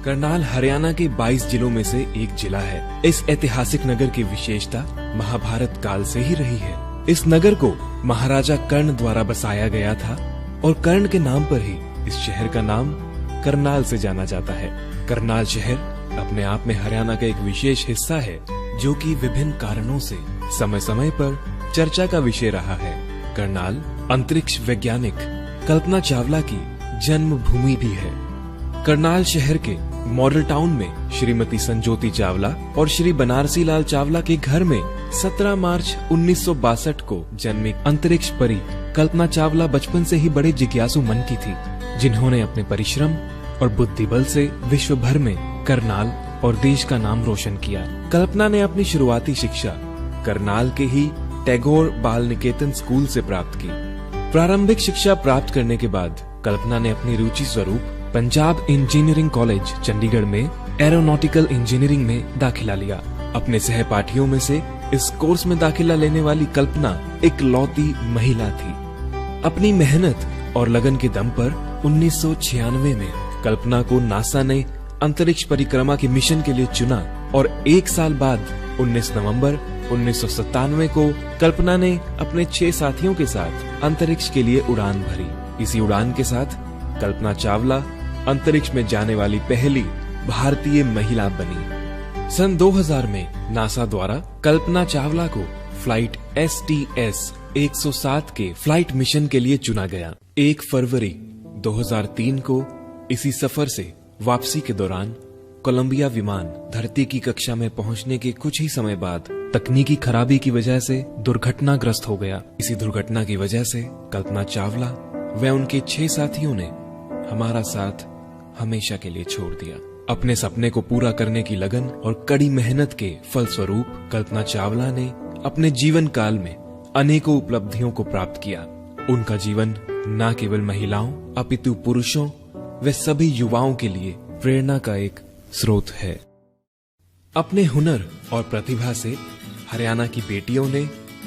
करनाल हरियाणा के 22 जिलों में से एक जिला है। इस ऐतिहासिक नगर की विशेषता महाभारत काल से ही रही है। इस नगर को महाराजा कर्ण द्वारा बसाया गया था और कर्ण के नाम पर ही इस शहर का नाम करनाल से जाना जाता है। करनाल शहर अपने आप में हरियाणा का एक विशेष हिस्सा है, जो कि विभिन्न कारणों से समय समय पर चर्चा का विषय रहा है। करनाल अंतरिक्ष वैज्ञानिक कल्पना चावला की जन्मभूमि भी है। करनाल शहर के मॉडल टाउन में श्रीमती संजोती चावला और श्री बनारसी लाल चावला के घर में 17 मार्च 1962 को जन्मी अंतरिक्ष परी कल्पना चावला बचपन से ही बड़े जिज्ञासु मन की थी, जिन्होंने अपने परिश्रम और बुद्धिबल से विश्व भर में करनाल और देश का नाम रोशन किया। कल्पना ने अपनी शुरुआती शिक्षा करनाल के ही टैगोर बाल निकेतन स्कूल से प्राप्त की। प्रारंभिक शिक्षा प्राप्त करने के बाद कल्पना ने अपनी रुचि स्वरूप पंजाब इंजीनियरिंग कॉलेज चंडीगढ़ में एरोनॉटिकल इंजीनियरिंग में दाखिला लिया। अपने सहपाठियों में से इस कोर्स में दाखिला लेने वाली कल्पना इकलौती महिला थी। अपनी मेहनत और लगन के दम पर 1996 में कल्पना को नासा ने अंतरिक्ष परिक्रमा के मिशन के लिए चुना और एक साल बाद 19 नवंबर 1997 को कल्पना ने अपने 6 साथियों के साथ अंतरिक्ष के लिए उड़ान भरी। इसी उड़ान के साथ कल्पना चावला अंतरिक्ष में जाने वाली पहली भारतीय महिला बनी। सन 2000 में नासा द्वारा कल्पना चावला को फ्लाइट STS-107 के फ्लाइट मिशन के लिए चुना गया। 1 फरवरी 2003 को इसी सफर से वापसी के दौरान कोलंबिया विमान धरती की कक्षा में पहुंचने के कुछ ही समय बाद तकनीकी खराबी की वजह से दुर्घटनाग्रस्त हो गया। इसी दुर्घटना की वजह से कल्पना चावला व उनके 6 साथियों ने हमारा साथ हमेशा के लिए छोड़ दिया। अपने सपने को पूरा करने की लगन और कड़ी मेहनत के फलस्वरूप कल्पना चावला ने अपने जीवन काल में अनेकों उपलब्धियों को प्राप्त किया। उनका जीवन न केवल महिलाओं अपितु पुरुषों व सभी युवाओं के लिए प्रेरणा का एक स्रोत है। अपने हुनर और प्रतिभा से हरियाणा की बेटियों ने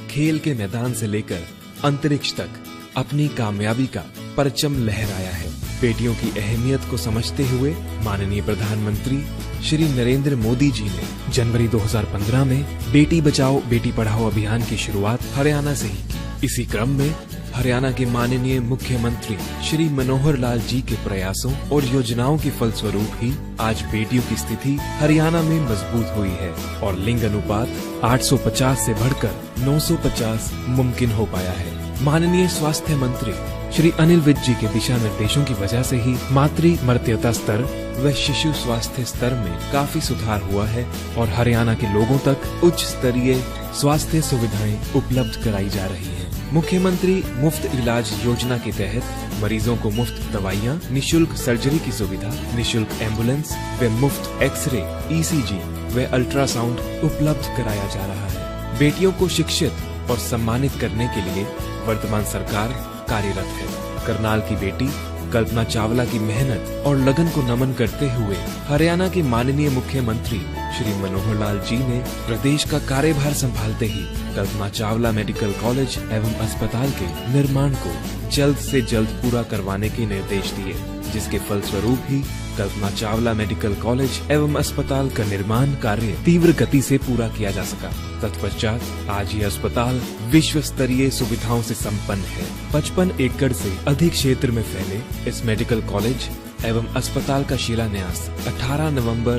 खेल के मैदान से लेकर अंतरिक्ष तक अपनी कामयाबी का परचम लहराया है। बेटियों की अहमियत को समझते हुए माननीय प्रधानमंत्री श्री नरेंद्र मोदी जी ने जनवरी 2015 में बेटी बचाओ बेटी पढ़ाओ अभियान की शुरुआत हरियाणा से ही की। इसी क्रम में हरियाणा के माननीय मुख्यमंत्री श्री मनोहर लाल जी के प्रयासों और योजनाओं के फलस्वरूप ही आज बेटियों की स्थिति हरियाणा में मजबूत हुई है और लिंग अनुपात 850 से बढ़कर 950 मुमकिन हो पाया है। माननीय स्वास्थ्य मंत्री श्री अनिल विज जी के दिशा निर्देशों की वजह से ही मातृ मृत्यता स्तर व शिशु स्वास्थ्य स्तर में काफी सुधार हुआ है और हरियाणा के लोगों तक उच्च स्तरीय स्वास्थ्य सुविधाएं उपलब्ध कराई जा रही हैं। मुख्यमंत्री मुफ्त इलाज योजना के तहत मरीजों को मुफ्त दवाइयां, निशुल्क सर्जरी की सुविधा, निशुल्क एम्बुलेंस व मुफ्त एक्सरे, ECG व अल्ट्रासाउंड उपलब्ध कराया जा रहा है। बेटियों को शिक्षित और सम्मानित करने के लिए वर्तमान सरकार कार्यरत है। करनाल की बेटी कल्पना चावला की मेहनत और लगन को नमन करते हुए हरियाणा के माननीय मुख्यमंत्री श्री मनोहर लाल जी ने प्रदेश का कार्यभार संभालते ही कल्पना चावला मेडिकल कॉलेज एवं अस्पताल के निर्माण को जल्द से जल्द पूरा करवाने के निर्देश दिए, जिसके फलस्वरूप ही कल्पना चावला मेडिकल कॉलेज एवं अस्पताल का निर्माण कार्य तीव्र गति से पूरा किया जा सका। तत्पश्चात आज ये अस्पताल विश्व स्तरीय सुविधाओं से संपन्न है। 55 एकड़ से अधिक क्षेत्र में फैले इस मेडिकल कॉलेज एवं अस्पताल का शिलान्यास 18 नवंबर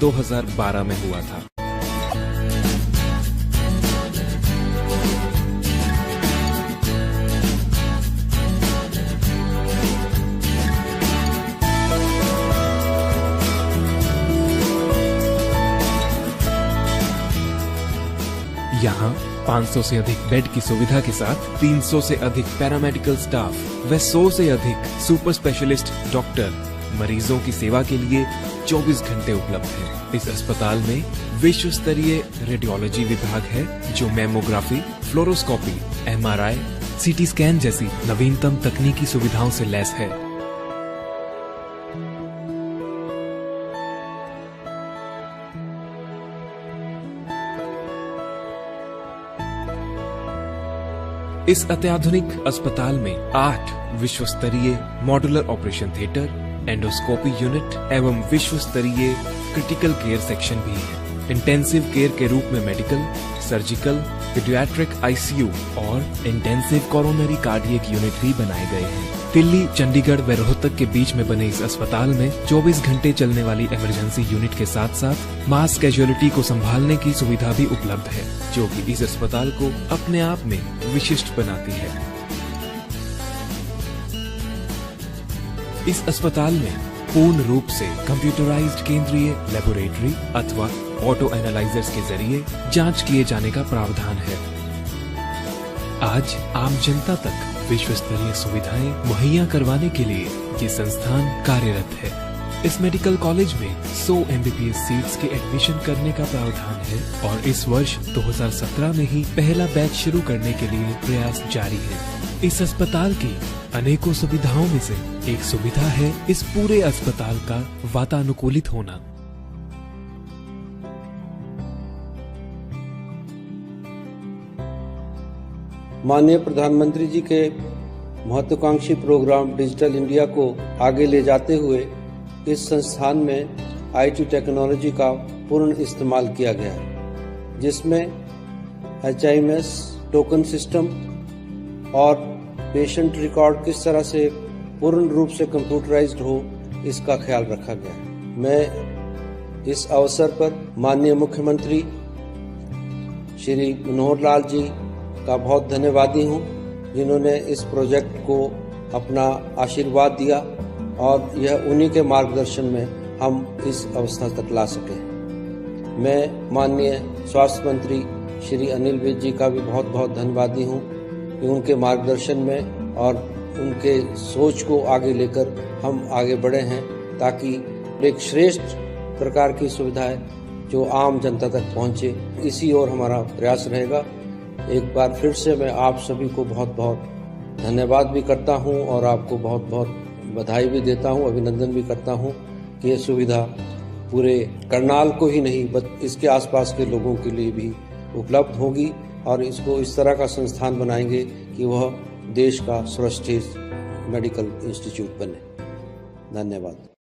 2012 में हुआ था। यहाँ 500 से अधिक बेड की सुविधा के साथ 300 से अधिक पैरामेडिकल स्टाफ व 100 से अधिक सुपर स्पेशलिस्ट डॉक्टर मरीजों की सेवा के लिए 24 घंटे उपलब्ध है। इस अस्पताल में विश्व स्तरीय रेडियोलॉजी विभाग है, जो mammography, fluoroscopy, MRI, CT scan जैसी नवीनतम तकनीकी सुविधाओं से लैस है। इस अत्याधुनिक अस्पताल में 8 विश्व स्तरीय modular operation theatre, endoscopy unit एवं विश्व स्तरीय क्रिटिकल केयर सेक्शन भी है। इंटेंसिव केयर के रूप में मेडिकल, सर्जिकल, पीडियाट्रिक आईसीयू और इंटेंसिव कोरोनरी कार्डियक यूनिट भी बनाए गए हैं। दिल्ली, चंडीगढ़ व रोहतक के बीच में बने इस अस्पताल में 24 घंटे चलने वाली इमरजेंसी यूनिट के साथ साथ मास कैजुअलिटी को संभालने की सुविधा भी उपलब्ध है, जो कि इस अस्पताल को अपने आप में विशिष्ट बनाती है। इस अस्पताल में पूर्ण रूप से कंप्यूटराइज्ड केंद्रीय लेबोरेटरी अथवा ऑटो एनालाइजर्स के जरिए जांच किए जाने का प्रावधान है। आज आम जनता तक विश्व स्तरीय सुविधाएं मुहैया करवाने के लिए ये संस्थान कार्यरत है। इस मेडिकल कॉलेज में 100 MBBS सीट्स के एडमिशन करने का प्रावधान है और इस वर्ष 2017 में ही पहला बैच शुरू करने के लिए प्रयास जारी है। इस अस्पताल की अनेकों सुविधाओं में से एक सुविधा है इस पूरे अस्पताल का वातानुकूलित होना। माननीय प्रधानमंत्री जी के महत्वाकांक्षी प्रोग्राम डिजिटल इंडिया को आगे ले जाते हुए इस संस्थान में IT टेक्नोलॉजी का पूर्ण इस्तेमाल किया गया है, जिसमें HIMS टोकन सिस्टम और पेशेंट रिकॉर्ड किस तरह से पूर्ण रूप से कंप्यूटराइज्ड हो, इसका ख्याल रखा गया है। मैं इस अवसर पर माननीय मुख्यमंत्री श्री मनोहर लाल जी का बहुत धन्यवादी हूँ, जिन्होंने इस प्रोजेक्ट को अपना आशीर्वाद दिया और यह उन्हीं के मार्गदर्शन में हम इस अवस्था तक ला सके। मैं माननीय स्वास्थ्य मंत्री श्री अनिल विज जी का भी बहुत बहुत धन्यवादी हूँ कि उनके मार्गदर्शन में और उनके सोच को आगे लेकर हम आगे बढ़े हैं, ताकि एक श्रेष्ठ प्रकार की सुविधाएं जो आम जनता तक पहुँचे, इसी ओर हमारा प्रयास रहेगा। एक बार फिर से मैं आप सभी को बहुत बहुत धन्यवाद भी करता हूं और आपको बहुत बहुत बधाई भी देता हूं, अभिनंदन भी करता हूं कि ये सुविधा पूरे करनाल को ही नहीं बल्कि इसके आसपास के लोगों के लिए भी उपलब्ध होगी और इसको इस तरह का संस्थान बनाएंगे कि वह देश का सर्वश्रेष्ठ मेडिकल इंस्टीट्यूट बने। धन्यवाद।